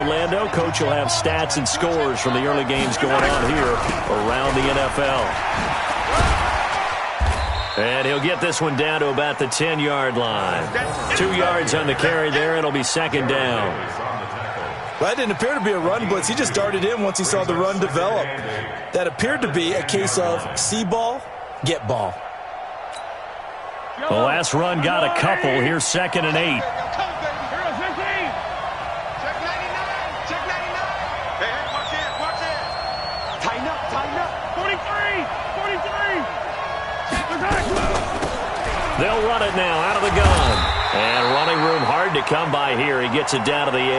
Orlando. Coach will have stats and scores from the early games going on here around the NFL. And he'll get this one down to about the 10-yard line. 2 yards on the carry there. It'll be second down. Well, that didn't appear to be a run blitz. He just darted in once he saw the run develop. That appeared to be a case of see ball, get ball. The last run got a couple. Here's 2nd and 8. They'll run it now out of the gun. And running room hard to come by here. He gets it down to the 8.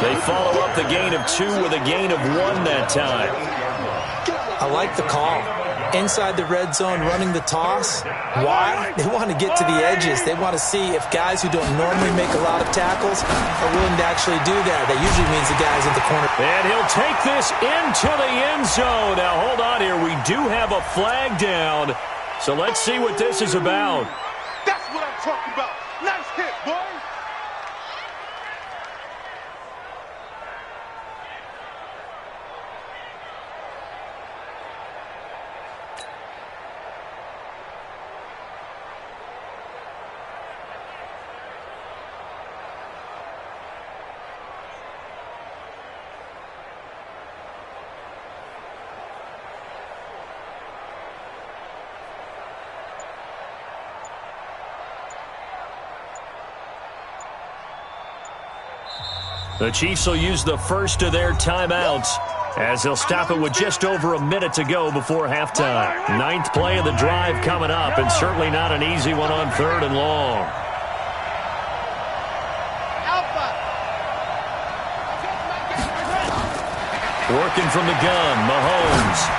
They follow up the gain of 2 with a gain of 1 that time. I like the call. Inside the red zone, running the toss. Why? They want to get to the edges. They want to see if guys who don't normally make a lot of tackles are willing to actually do that. That usually means the guys at the corner. And he'll take this into the end zone. Now, hold on here. We do have a flag down. So let's see what this is about. That's what I'm talking about. Nice hit, boy. The Chiefs will use the first of their timeouts as they'll stop it with just over a minute to go before halftime. 9th play of the drive coming up, and certainly not an easy one on 3rd and long. Working from the gun, Mahomes.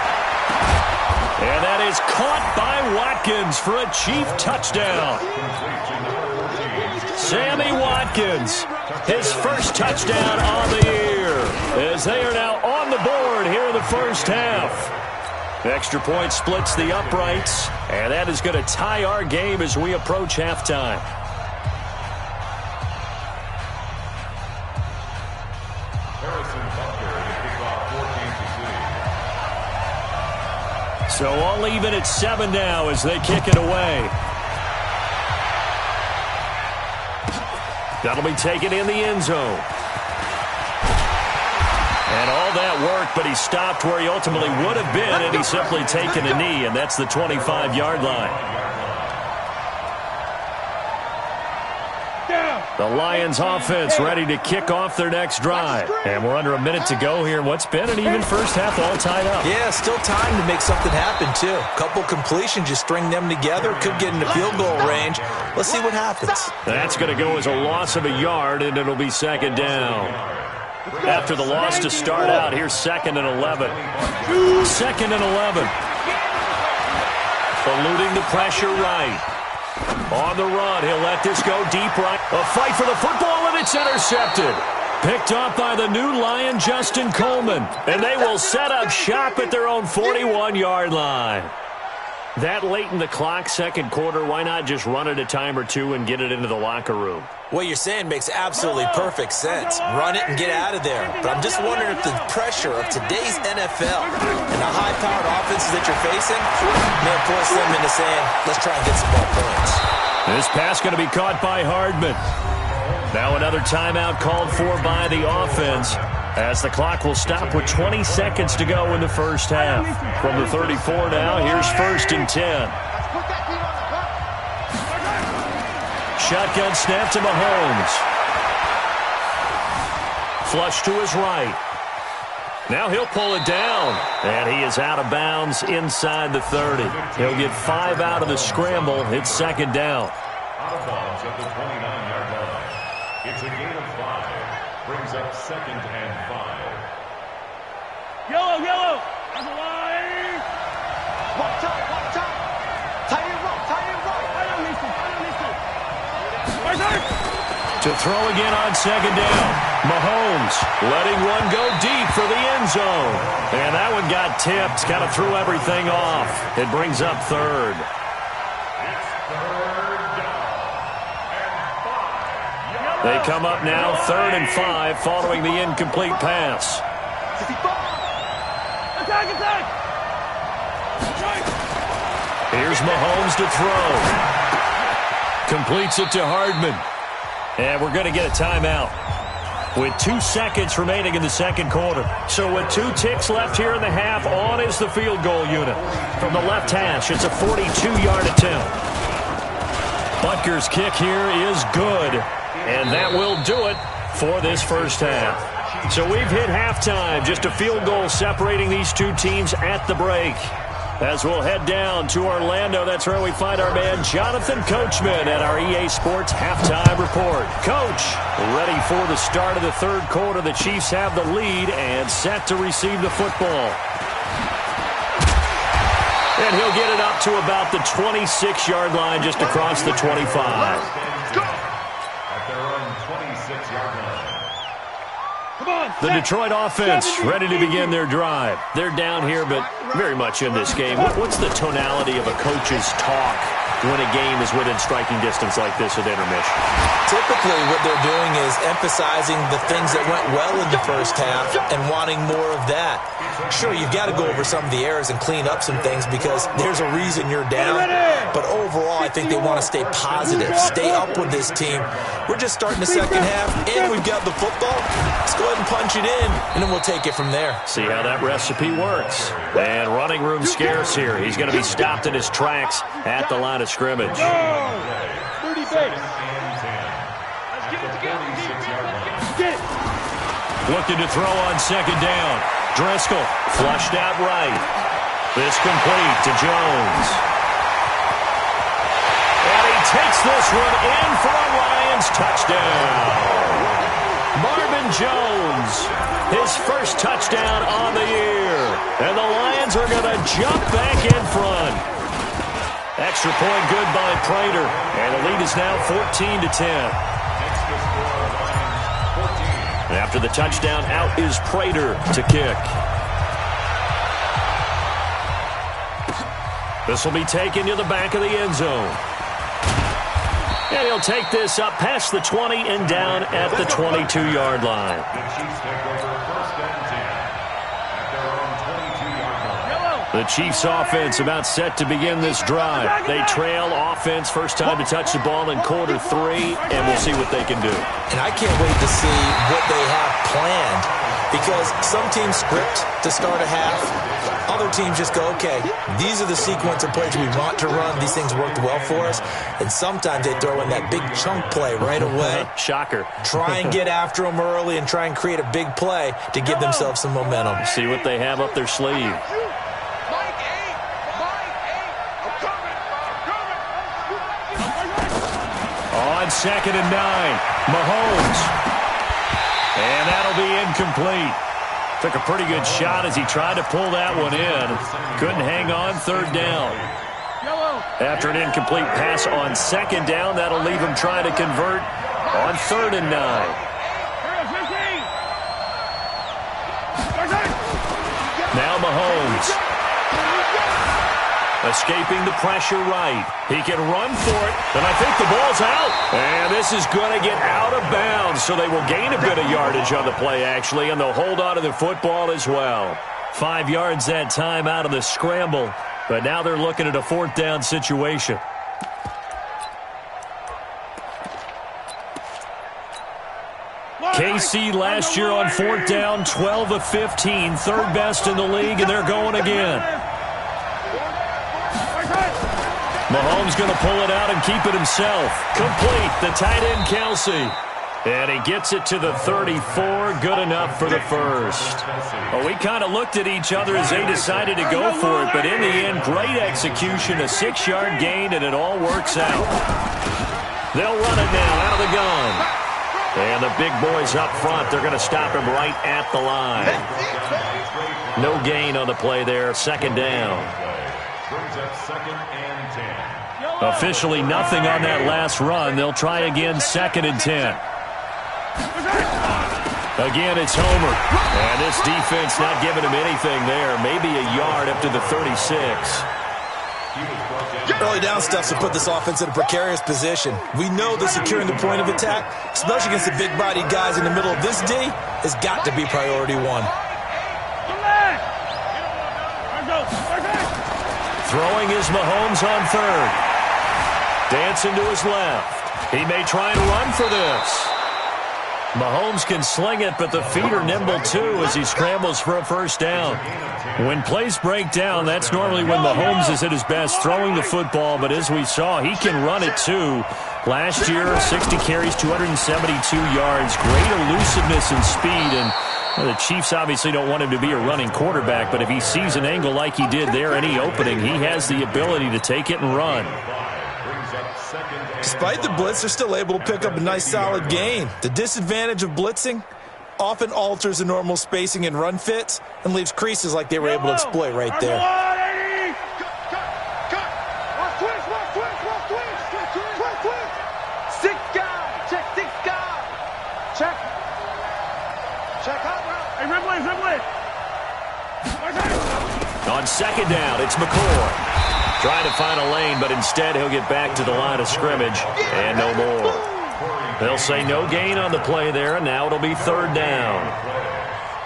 And that is caught by Watkins for a Chief touchdown. Sammy Watkins, his first touchdown on the year, as they are now on the board here in the first half. Extra point splits the uprights, and that is going to tie our game as we approach halftime. So all even at 7 now as they kick it away. That'll be taken in the end zone. And all that work, but he stopped where he ultimately would have been, and he's simply taken a knee, and that's the 25-yard line. The Lions offense ready to kick off their next drive. And we're under a minute to go here. What's been an even first half, all tied up. Yeah, still time to make something happen, too. Couple completions, you string them together, could get into field goal range. Let's see what happens. That's going to go as a loss of a yard, and it'll be second down. After the loss to start out, here's 2nd and 11. 2nd and 11. Eluding the pressure right. On the run, he'll let this go deep right. A fight for the football, and it's intercepted. Picked off by the new Lion, Justin Coleman. And they will set up shop at their own 41-yard line. That late in the clock, second quarter, why not just run it a time or two and get it into the locker room? What you're saying makes absolutely perfect sense. Run it and get out of there. But I'm just wondering if the pressure of today's NFL and the high-powered offenses that you're facing may force them into saying, let's try and get some more points. This pass going to be caught by Hardman. Now another timeout called for by the offense, as the clock will stop with 20 seconds to go in the first half. From the 34 now, here's 1st and 10. Shotgun snap to Mahomes. Flush to his right. Now he'll pull it down, and he is out of bounds inside the 30. He'll get 5 out of the scramble. It's second down. Out of bounds at the 29-yard line. It's a gain of 5. Brings up 2nd and 5. Yellow. That's a line. Watch out. Tight end right. I don't listen. To throw again on second down. Mahomes letting one go deep for the end zone. And that one got tipped. Kind of threw everything off. It brings up 3rd. It's 3rd down and 5. They come up now 3rd and 5 following the incomplete pass. Here's Mahomes to throw. Completes it to Hardman. And we're going to get a timeout with 2 seconds remaining in the second quarter. So with 2 ticks left here in the half, on is the field goal unit. From the left hash, it's a 42-yard attempt. Butker's kick here is good. And that will do it for this first half. So we've hit halftime. Just a field goal separating these 2 teams at the break. As we'll head down to Orlando, that's where we find our man Jonathan Coachman at our EA Sports Halftime Report. Coach, ready for the start of the third quarter. The Chiefs have the lead and set to receive the football. And he'll get it up to about the 26-yard line, just across the 25. The Detroit offense ready to begin their drive. They're down here, but very much in this game. What's the tonality of a coach's talk when a game is within striking distance like this at intermission? Typically, what they're doing is emphasizing the things that went well in the first half and wanting more of that. Sure, you've got to go over some of the errors and clean up some things because there's a reason you're down. But overall, I think they want to stay positive, stay up with this team. We're just starting the second half, and we've got the football. Let's go ahead and punch it in, and then we'll take it from there. See how that recipe works. And running room scarce here. He's going to be stopped in his tracks at the line of scrimmage. 30 base. Let's get it together. Get it. Looking to throw on second down. Driscoll flushed out right. This complete to Jones. And he takes this one in for a Lions touchdown. Marvin Jones, his first touchdown on the year. And the Lions are going to jump back in front. Extra point good by Prater. And the lead is now 14-10. After the touchdown, out is Prater to kick. This will be taken to the back of the end zone. And he'll take this up past the 20 and down at the 22-yard line. The Chiefs offense about set to begin this drive. They trail offense, first time to touch the ball in quarter 3, and we'll see what they can do. And I can't wait to see what they have planned because some teams script to start a half. Other teams just go, okay, these are the sequence of plays we want to run. These things worked well for us. And sometimes they throw in that big chunk play right away. Shocker. Try and get after them early and try and create a big play to give themselves some momentum. See what they have up their sleeve. On 2nd and 9, Mahomes. And that'll be incomplete. Took a pretty good shot as he tried to pull that one in. Couldn't hang on 3rd down. After an incomplete pass on 2nd down, that'll leave him trying to convert on 3rd and 9. Now Mahomes. Escaping the pressure right. He can run for it, and I think the ball's out. And this is going to get out of bounds, so they will gain a bit of yardage on the play, actually, and they'll hold on to the football as well. 5 yards that time out of the scramble, but now they're looking at a 4th down situation. KC last year on 4th down, 12 of 15, 3rd best in the league, and they're going again. Mahomes going to pull it out and keep it himself. Complete, the tight end Kelsey. And he gets it to the 34, good enough for the first. Well, we kind of looked at each other as they decided to go for it, but in the end, great execution, a 6-yard gain, and it all works out. They'll run it now out of the gun. And the big boys up front, they're going to stop him right at the line. No gain on the play there, 2nd down. Brings up 2nd and 10. Officially nothing on that last run. They'll try again, 2nd and 10. Again, it's Homer. And this defense not giving him anything there. Maybe a yard up to the 36. Early down stuff to put this offense in a precarious position. We know that securing the point of attack, especially against the big-bodied guys in the middle of this D, has got to be priority one. Throwing is Mahomes on third. Dancing to his left. He may try and run for this. Mahomes can sling it, but the feet are nimble too as he scrambles for a first down. When plays break down, that's normally when Mahomes is at his best throwing the football, but as we saw, he can run it too. Last year, 60 carries, 272 yards, great elusiveness and speed, and the Chiefs obviously don't want him to be a running quarterback, but if he sees an angle like he did there, any opening, he has the ability to take it and run. Despite the blitz, they're still able to pick up a nice solid gain. The disadvantage of blitzing often alters the normal spacing and run fits and leaves creases like they were able to exploit right there. Six guys. Check six guys. Check. Check out. Hey, Ripley. On second down, it's McCoy. Trying to find a lane, but instead he'll get back to the line of scrimmage, and no more. They'll say no gain on the play there, and now it'll be third down.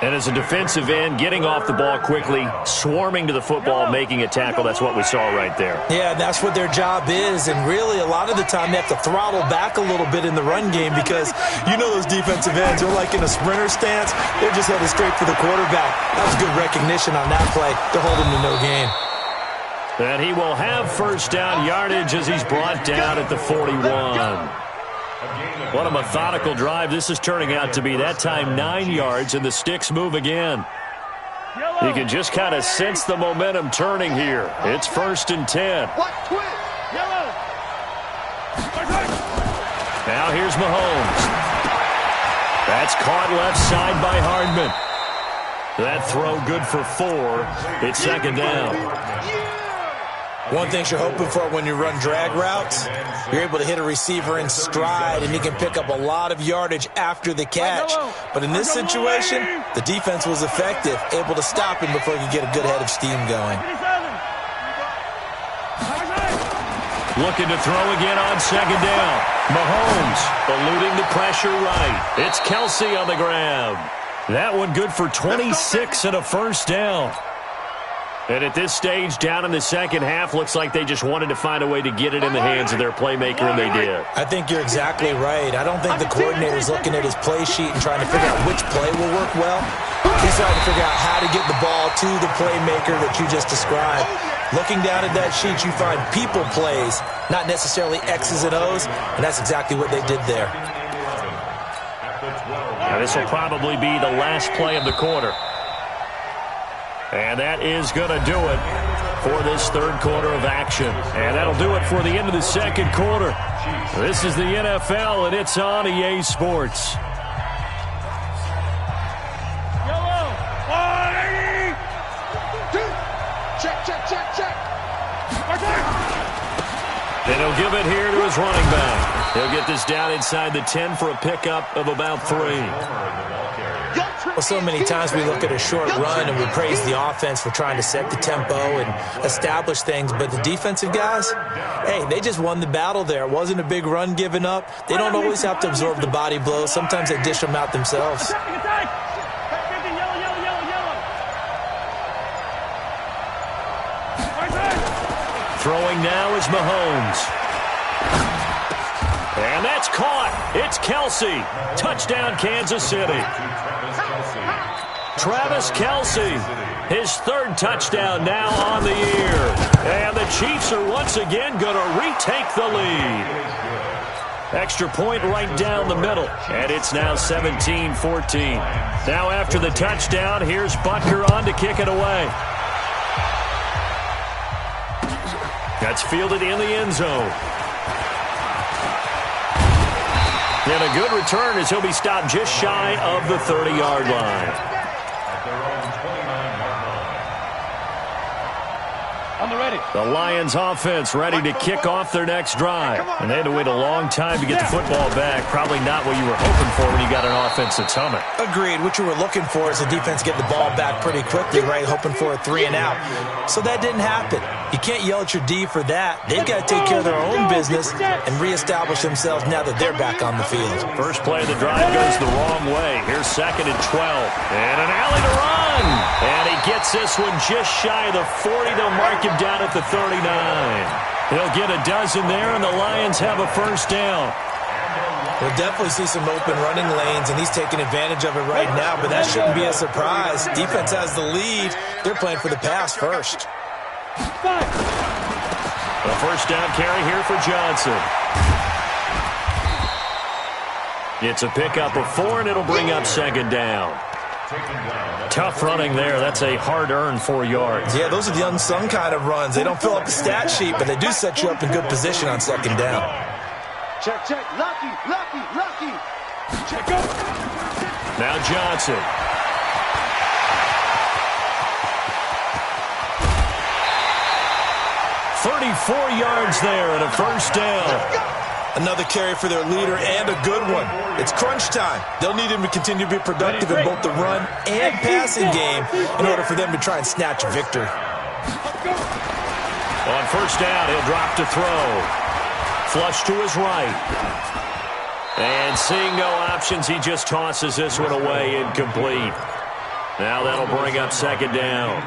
And as a defensive end, getting off the ball quickly, swarming to the football, making a tackle, that's what we saw right there. Yeah, that's what their job is, and really a lot of the time they have to throttle back a little bit in the run game because you know those defensive ends, they're like in a sprinter stance. They're just headed straight for the quarterback. That was good recognition on that play to hold him to no gain. And he will have first down yardage as he's brought down at the 41. What a methodical drive this is turning out to be. That time 9 yards, and the sticks move again. You can just kind of sense the momentum turning here. It's 1st and 10. Now here's Mahomes. That's caught left side by Hardman. That throw good for 4. It's second down. One thing you're hoping for when you run drag routes, you're able to hit a receiver in stride, and he can pick up a lot of yardage after the catch. But in this situation, the defense was effective, able to stop him before he could get a good head of steam going. Looking to throw again on second down. Mahomes eluding the pressure right. It's Kelsey on the grab. That one good for 26 and a first down. And at this stage, down in the second half, looks like they just wanted to find a way to get it in the hands of their playmaker, and they did. I think you're exactly right. I don't think the coordinator's looking at his play sheet and trying to figure out which play will work well. He's trying to figure out how to get the ball to the playmaker that you just described. Looking down at that sheet, you find people plays, not necessarily X's and O's, and that's exactly what they did there. Now, this will probably be the last play of the quarter. And that is going to do it for this third quarter of action. And that'll do it for the end of the second quarter. This is the NFL, and it's on EA Sports. Check. And he'll give it here to his running back. He'll get this down inside the 10 for a pickup of about 3. Well, so many times we look at a short run and we praise the offense for trying to set the tempo and establish things, but the defensive guys, hey, they just won the battle there. It wasn't a big run given up. They don't always have to absorb the body blows. Sometimes they dish them out themselves. Throwing now is Mahomes. And that's caught. It's Kelsey. Touchdown, Kansas City. Travis Kelsey, his third touchdown now on the year. And the Chiefs are once again going to retake the lead. Extra point right down the middle. And it's now 17-14. Now after the touchdown, here's Butker on to kick it away. That's fielded in the end zone. And a good return as he'll be stopped just shy of the 30-yard line. On the ready. The Lions offense ready to kick off their next drive. And they had to wait a long time to get the football back. Probably not what you were hoping for when you got an offense that's humming. Agreed. What you were looking for is the defense get the ball back pretty quickly, right? Hoping for a 3 and out. So that didn't happen. You can't yell at your D for that. They've got to take care of their own business and reestablish themselves now that they're back on the field. First play of the drive goes the wrong way. Here's 2nd and 12. And an alley to run. And he gets this one just shy of the 40. They'll mark him down at the 39. He'll get a dozen there, and the Lions have a first down. We'll definitely see some open running lanes, and he's taking advantage of it right now, but that shouldn't be a surprise. Defense has the lead. They're playing for the pass first. A first down carry here for Johnson. It's a pickup of 4, and it'll bring up 2nd down. Tough running there. That's a hard-earned 4 yards. Yeah, those are the unsung kind of runs. They don't fill up the stat sheet, but they do set you up in good position on 2nd down. Check, check. Lucky, lucky, lucky. Check, go. Now Johnson. "34 yards there and a first down." Another carry for their leader and a good one. It's crunch time. They'll need him to continue to be productive in both the run and passing game in order for them to try and snatch a victory. On first down, he'll drop to throw. Flush to his right. And seeing no options, he just tosses this one away, incomplete. Now that'll bring up 2nd down.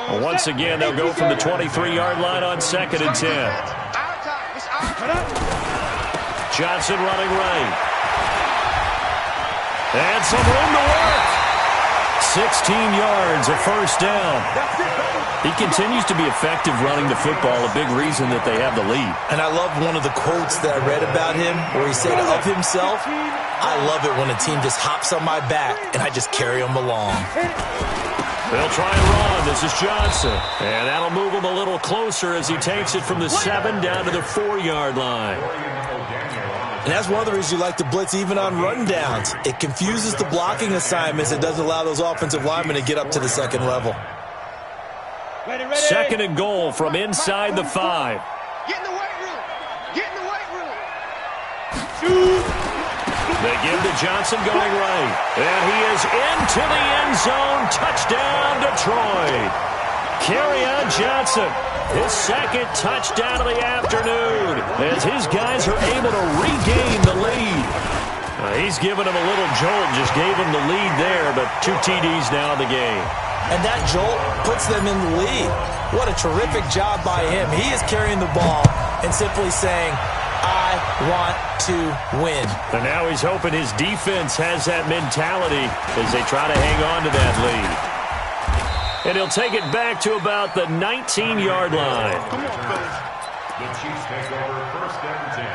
Well, once again, they'll go from the 23-yard line on 2nd and 10. Johnson running right. And some room to work. 16 yards, a first down. He continues to be effective running the football, a big reason that they have the lead. And I love one of the quotes that I read about him where he said of himself, "I love it when a team just hops on my back and I just carry them along." They'll try and run. This is Johnson. And that'll move him a little closer as he takes it from the 7 down to the 4-yard line. And that's one of the reasons you like to blitz even on rundowns. It confuses the blocking assignments. It doesn't allow those offensive linemen to get up to the 2nd level. 2nd and goal from inside the 5. Get in the weight room. Get in the weight room. They give to Johnson going right. And he is into the end zone. Touchdown, Detroit. Kerryon Johnson, his 2nd touchdown of the afternoon, as his guys are able to regain the lead. He's given him a little jolt, just gave him the lead there, but 2 TDs now in the game. And that jolt puts them in the lead. What a terrific job by him. He is carrying the ball and simply saying, "I want to win." And now he's hoping his defense has that mentality as they try to hang on to that lead. And he'll take it back to about the 19-yard line. The Chiefs take over 1st and 10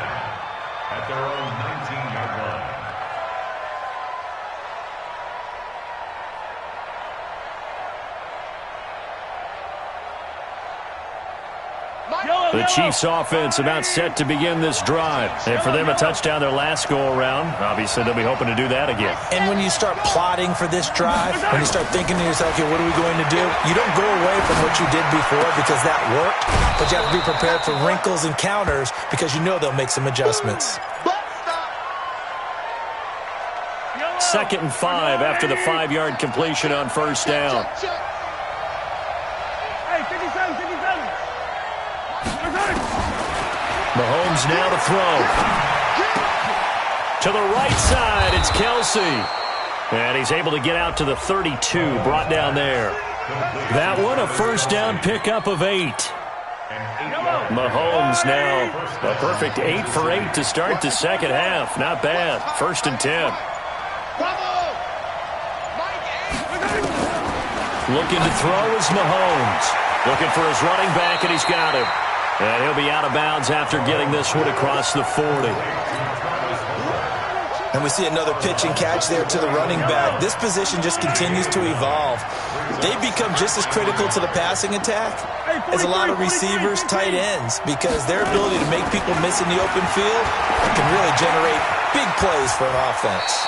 at their own 19-yard line. The Chiefs offense about set to begin this drive. And for them, a touchdown their last go-around. Obviously, they'll be hoping to do that again. And when you start plotting for this drive, when you start thinking to yourself, okay, what are we going to do? You don't go away from what you did before because that worked, but you have to be prepared for wrinkles and counters because you know they'll make some adjustments. 2nd and 5 after the 5-yard completion on first down. Mahomes now to throw. To the right side, it's Kelsey. And he's able to get out to the 32, brought down there. That one, a first down pickup of 8. Mahomes now a perfect 8 for 8 to start the second half. Not bad. 1st and 10. Looking to throw is Mahomes. Looking for his running back, and he's got him. And he'll be out of bounds after getting this one across the 40. And we see another pitch and catch there to the running back. This position just continues to evolve. They become just as critical to the passing attack as a lot of receivers, tight ends, because their ability to make people miss in the open field can really generate big plays for an offense.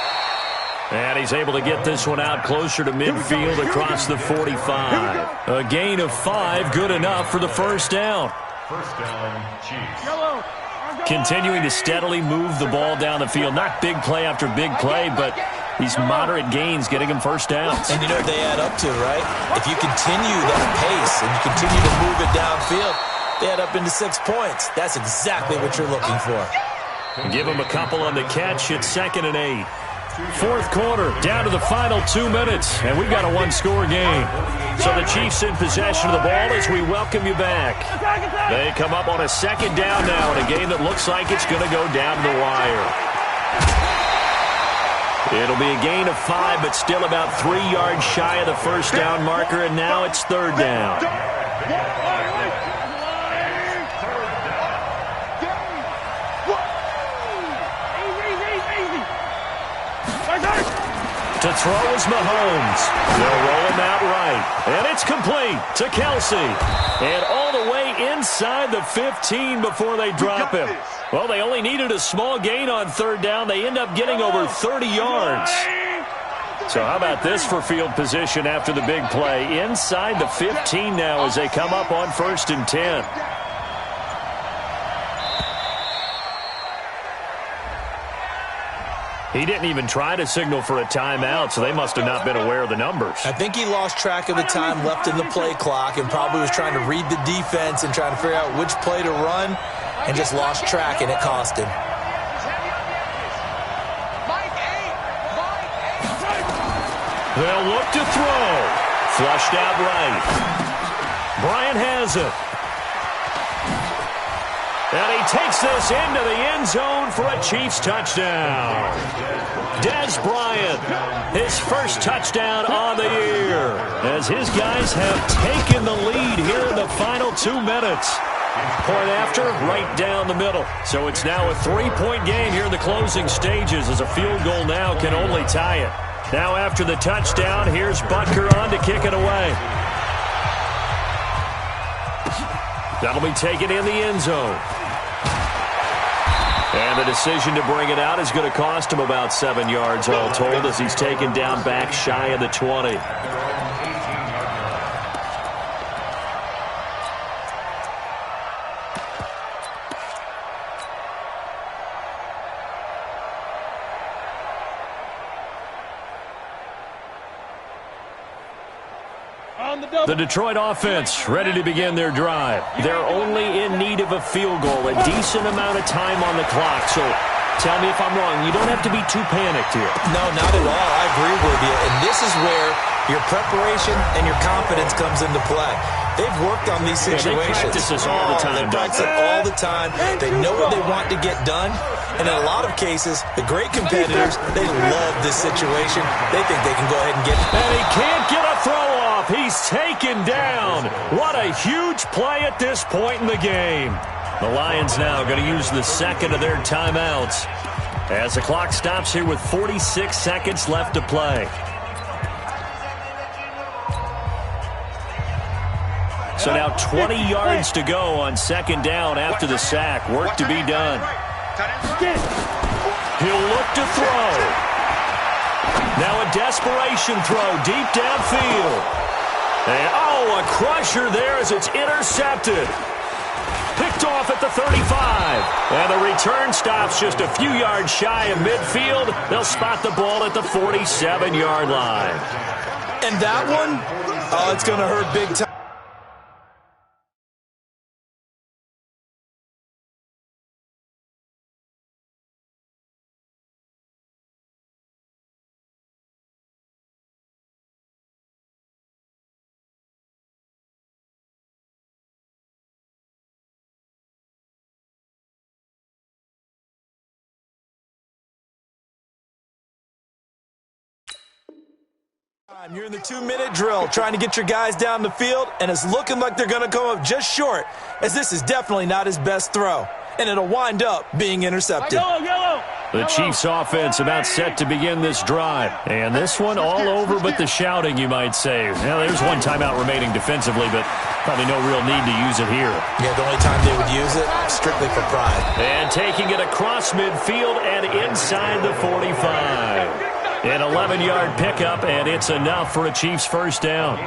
And he's able to get this one out closer to midfield across the 45. A gain of 5, good enough for the first down. First down, Chiefs. Continuing to steadily move the ball down the field. Not big play after big play, but these moderate gains getting him first downs. And you know what they add up to, right? If you continue that pace and you continue to move it downfield, they add up into 6 points. That's exactly what you're looking for. Give him a couple on the catch. It's 2nd and 8. Fourth quarter, down to the final 2 minutes, and we've got a one-score game. So the Chiefs in possession of the ball as we welcome you back. They come up on a 2nd down now in a game that looks like it's going to go down to the wire. It'll be a gain of 5, but still about 3 yards shy of the first down marker, and now it's 3rd down. To throw is Mahomes. They'll roll him out right. And it's complete to Kelsey. And all the way inside the 15 before they drop him. Well, they only needed a small gain on 3rd down. They end up getting over 30 yards. So how about this for field position after the big play? Inside the 15 now as they come up on 1st and 10. He didn't even try to signal for a timeout, so they must have not been aware of the numbers. I think he lost track of the time left in the play clock and probably was trying to read the defense and trying to figure out which play to run and just lost track, and it cost him. They'll look to throw. Flushed out right. Bryant has it. And he takes this into the end zone for a Chiefs touchdown. Des Bryant, his first touchdown on the year, as his guys have taken the lead here in the final 2 minutes. Point after, right down the middle. So it's now a 3-point game here in the closing stages, as a field goal now can only tie it. Now after the touchdown, here's Butker on to kick it away. That'll be taken in the end zone. And the decision to bring it out is going to cost him about 7 yards all told, as he's taken down back shy of the 20. The Detroit offense ready to begin their drive. They're only in need of a field goal, a decent amount of time on the clock. So tell me if I'm wrong. You don't have to be too panicked here. No, not at all. I agree with you. And this is where your preparation and your confidence comes into play. They've worked on these situations. They practice this all the time. They practice it all the time. They know what they want to get done. And in a lot of cases, the great competitors, they love this situation. They think they can go ahead and get it. And he can't get a throw off. He's taken down. What a huge play at this point in the game. The Lions now going to use the second of their timeouts as the clock stops here with 46 seconds left to play. So now 20 yards to go on 2nd down after the sack. Work to be done. He'll look to throw. Now a desperation throw deep downfield. And, a crusher there as it's intercepted. Picked off at the 35. And the return stops just a few yards shy of midfield. They'll spot the ball at the 47-yard line. And that one, it's going to hurt big time. You're in the 2-minute drill, trying to get your guys down the field, and it's looking like they're going to come up just short, as this is definitely not his best throw, and it'll wind up being intercepted. The Chiefs offense about set to begin this drive. And this one all over but the shouting, you might say. Now, there's one timeout remaining defensively, but probably no real need to use it here. Yeah, the only time they would use it, strictly for pride. And taking it across midfield and inside the 45. An 11-yard pickup, and it's enough for a Chiefs first down.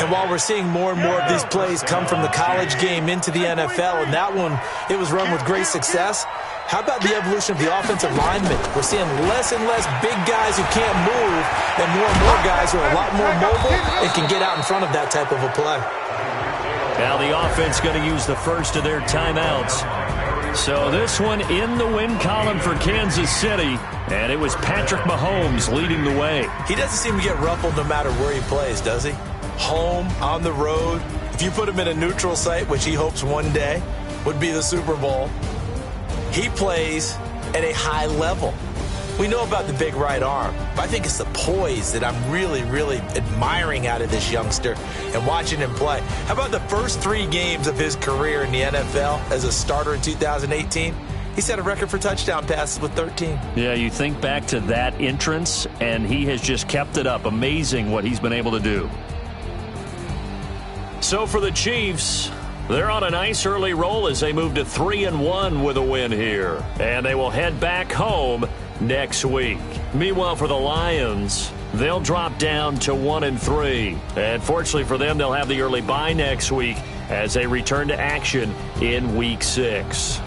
And while we're seeing more and more of these plays come from the college game into the NFL, and that one, it was run with great success, how about the evolution of the offensive linemen? We're seeing less and less big guys who can't move and more guys who are a lot more mobile and can get out in front of that type of a play. Now the offense going to use the first of their timeouts. So this one in the win column for Kansas City, and it was Patrick Mahomes leading the way. He doesn't seem to get ruffled no matter where he plays, does he? Home, on the road. If you put him in a neutral site, which he hopes one day would be the Super Bowl, he plays at a high level. We know about the big right arm, but I think it's the poise that I'm really, really admiring out of this youngster and watching him play. How about the first 3 games of his career in the NFL as a starter in 2018? He set a record for touchdown passes with 13. Yeah, you think back to that entrance, and he has just kept it up. Amazing what he's been able to do. So for the Chiefs, they're on a nice early roll as they move to 3-1 with a win here. And they will head back home next week. Meanwhile, for the Lions, they'll drop down to 1-3. And fortunately for them, they'll have the early bye next week as they return to action in Week 6.